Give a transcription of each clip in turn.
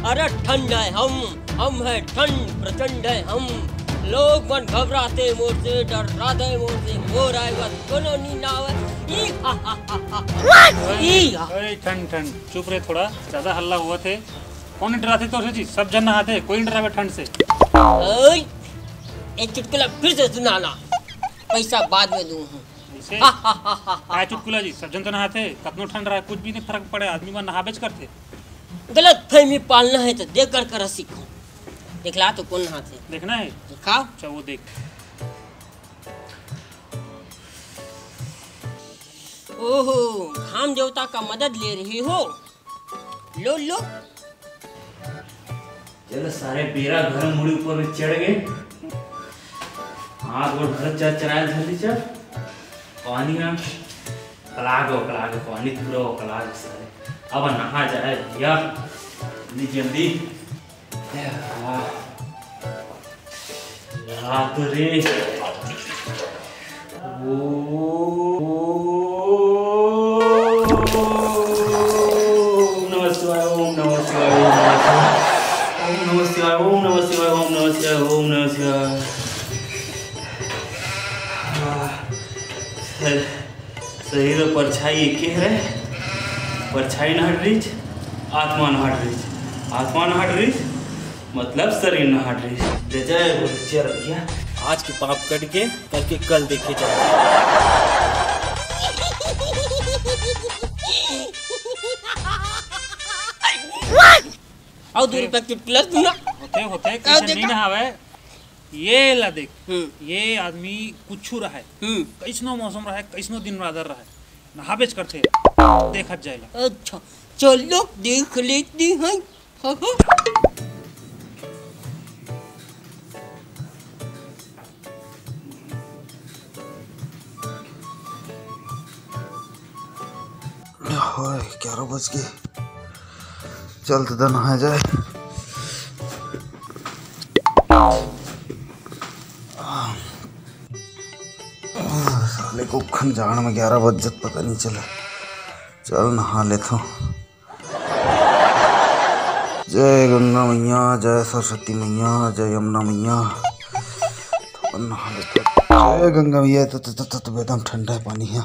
अरे ठंड है हम है ठंड प्रचंड है हम। लोग मन घबराते मोर से, डराते मोर से, मोर आए बस कोनो नी ना आवे। ठंड ठंड चुप रहे, थोड़ा ज्यादा हल्ला हुआ थे। कौन डराते तो जी, सब जन नहाते, कोई नहीं डरावे ठंड से। एक चुटकुला फिर से सुनाना, पैसा बाद में दूँ। चुटकुला जी, सब जन तो नहाते, कतनो ठंड रहा कुछ भी नहीं फर्क पड़े, आदमी मन नहाबेच करते। गलत फहमी पालना है तो देख कर कर सीखो। दिखला तो कौन नहाते, देखना है दिखाओ। अच्छा वो देख। ओहो, घाम देवता का मदद ले रही हो, लो लो। चलो सारे बेरा घर मुड़ी ऊपर में चढ़ गए, हाथ गोड़ घर चल चलाए जल्दी चल। पानी में कलाग पानी पूरा कलाग सारे। अब नहा जाए भैया जल्दी जल्दी। रात रे नमः शिवाय, ओम नमः शिवाय, ओम नमः शिवाय, ओम नमः शिवाय, ओम नमः शिवाय, ओम नमः शिवाय। शरीर में परछाई एक है, परछाई न हट रही, आत्मा न हट रही, आत्मा न हट रही मतलब शरीर न हट रही। जय गुरुचर भैया, आज के पाप कट के कल के कल देखे जाए। और 2 रुपए की प्लस दूंगा। होते कैसे नहीं नहावे। ये ला देख, ये आदमी कुछ रहा है, कैसनो मौसम रहा है, कैसनो दिन रादर रहा है, नहाबेच करते देखत जाएला। अच्छा चलो देख लेती हैं। हाय 11 बज गए, चल तो नहा जाए। साले को खंजान में 11 बज पता नहीं चला। चल नहा लेता हूँ। जय गंगा मैया, जय सरस्वती मैया, जय यमुना मैया। तो नहा लेता हूँ। जय गंगा मैया। तो एकदम ठंडा है पानी है।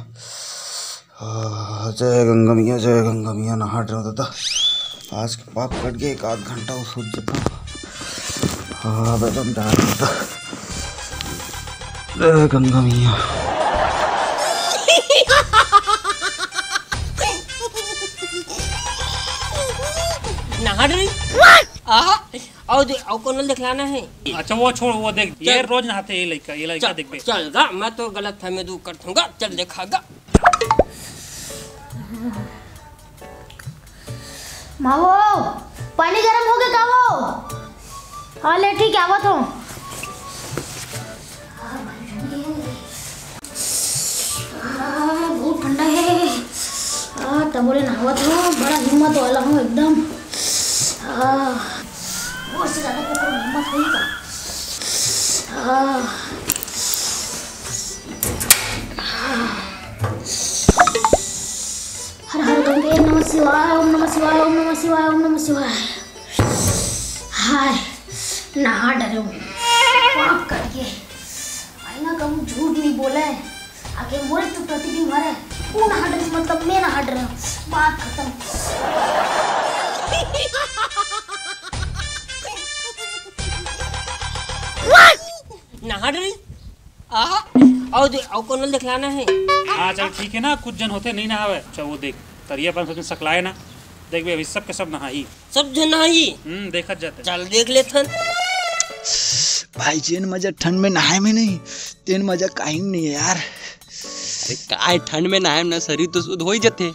जय गंगा मैया, जय गंगा मैया। नहा रहे हो दादा, आज के पाप कट गए। 1 आध घंटा वो सोच जाता। हाँ एकदम डर होता। जय गंगा मैया। नहा रही और कौन दिखलाना है। अच्छा वो छोड़, वो देख, ये रोज नहाते ये लड़का देख बे। चलगा, मैं तो गलत फहमी दूर कर दूंगा। चल देखागा। मावो पानी गरम हो गया का वो? हाँ ले ठीक है, आवत हूँ। बहुत ठंडा है। तब बोले नहावत हूँ, बड़ा हिम्मत वाला हूँ एकदम। बहुत से ज़्यादा को हिम्मत हुई का। हर हर गंगे नमः शिवाय, ओम नमः शिवाय, ओम नमः शिवाय, ओम नमः शिवाय। हाय नहा डरे हूँ, पाप कर के आईना का मुँह झूठ नहीं बोला है। आगे बोले तो प्रतिदिन भर है, वो नहा डरे मतलब मैं नहा डरे हूँ। बात खत्म। नहा रही और कौन दिखलाना है। हाँ चल ठीक है ना, कुछ जन होते नहीं नहावे। अच्छा वो देख, तरिया पर सकलाए ना, देख बे अभी सब के सब नहाई, सब जन नहाई। देखत जाते। चल देख लेथन। भाई जेन मजा ठंड में नहाए में नहीं, तेन मजा कहीं नहीं है यार। अरे काय ठंड में नहाए ना, शरीर तो शुद्ध हो ही जाते,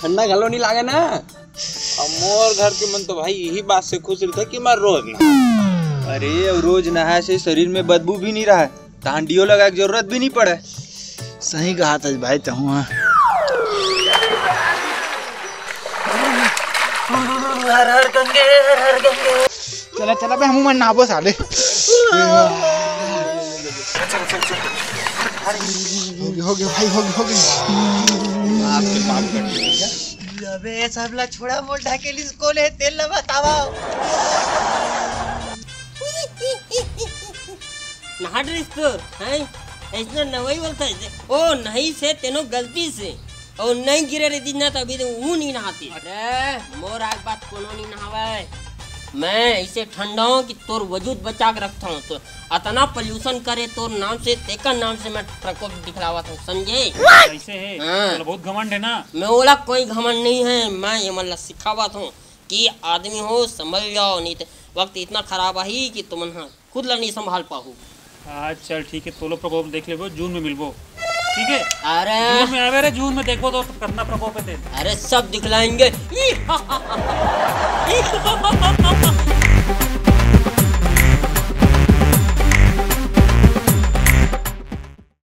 ठंडा गलो नहीं लागे ना। अब मोर घर के मन तो भाई यही बात से खुश रहता कि मैं रोज नहा। अरे रोज नहाए से शरीर में बदबू भी नहीं रहा, हांडियो लगा की जरूरत भी नहीं पड़े। सही कहा था भाई तहु। हर हर गंगे, हर हर गंगे। चला चला बे, हम मन नहाबो साले। हो गया भाई, हो गया। आपके पाप कट भैया। अबे सबला छोड़ा मोल ढाकेलिस कौन है तेल ना बतावा। नहाट रही तो हैं ऐसा नवई बोलता है ओ नहीं से तेनो गलती से और नहीं गिरे रे दिन ना तभी तो वो नहीं नहाती। अरे मोर आज बात कोनो नहीं नहावे मैं ऐसे ठंडा हूँ कि तोर वजूद बचा के रखता हूँ तो अतना पोल्यूशन करे तोर नाम से तेका नाम से मैं प्रकोप दिखलावा था समझे। ऐसे है हाँ। बहुत घमंड है ना। मैं बोला कोई घमंड नहीं है मैं ये मतलब सिखावा था कि आदमी हो संभल जाओ नहीं तो वक्त इतना खराब आई कि तुम खुद ला नहीं संभाल पाओ। आज चल ठीक है तोलो प्रकोप देख लेबो जून में मिलबो ठीक है। अरे जून में आवे रे जून में देखो तो करना प्रकोप है। अरे सब दिखलाएंगे।